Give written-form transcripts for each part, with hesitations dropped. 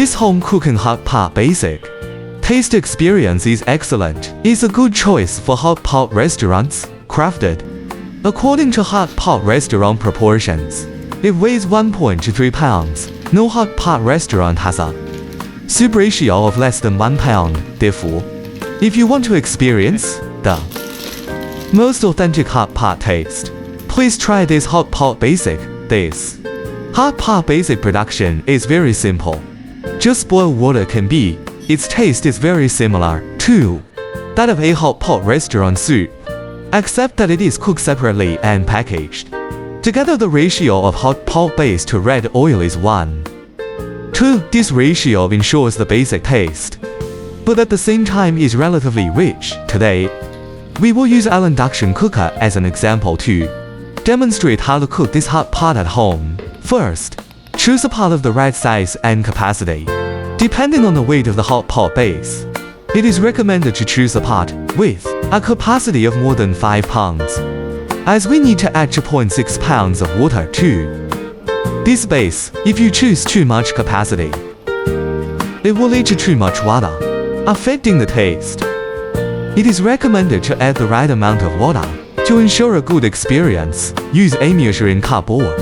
This home cooking hot pot basic taste experience is excellent. It's a good choice for hot pot restaurants, crafted according to hot pot restaurant proportions. It weighs 1.3 pounds. No hot pot restaurant has a soup ratio of less than 1 pound. Therefore, if you want to experience the most authentic hot pot taste, please try this hot pot basic. This hot pot basic production is very simple. Just boil water can be. Its taste is very similar to that of a hot pot restaurant soup, except that it is cooked separately and packaged. Together the ratio of hot pot base to red oil is 1:2. This ratio ensures the basic taste, but at the same time is relatively rich. Today, we will use an induction cooker as an example to demonstrate how to cook this hot pot at home. First, choose a pot of the right size and capacity. Depending on the weight of the hot pot base, it is recommended to choose a pot with a capacity of more than 5 pounds, as we need to add 2.6 pounds of water to this base. If you choose too much capacity, it will lead to too much water, affecting the taste. It is recommended to add the right amount of water. To ensure a good experience, use a measuring cup or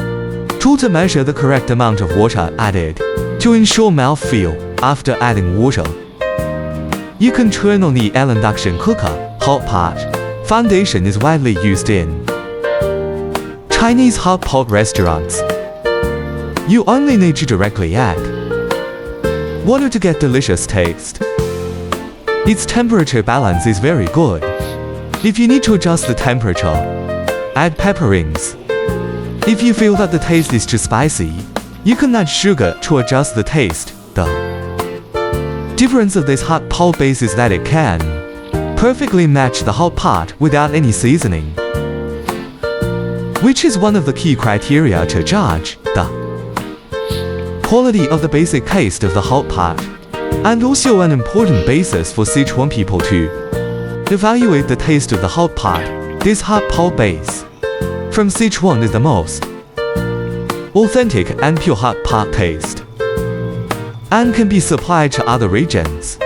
tool to measure the correct amount of water added. To ensure mouthfeel after adding water, you can turn on the induction cooker. Hot pot foundation is widely used in Chinese hot pot restaurants. You only need to directly add water to get delicious taste. Its temperature balance is very good. If you need to adjust the temperature, add pepperings. If you feel that the taste is too spicy, you can add sugar to adjust the taste. The difference of this hot pot base is that it can perfectly match the hot pot without any seasoning, which is one of the key criteria to judge the quality of the basic taste of the hot pot, and also an important basis for Sichuan people to evaluate the taste of the hot pot. This hot pot base from Sichuan is the most authentic and pure hot pot taste, and can be supplied to other regions.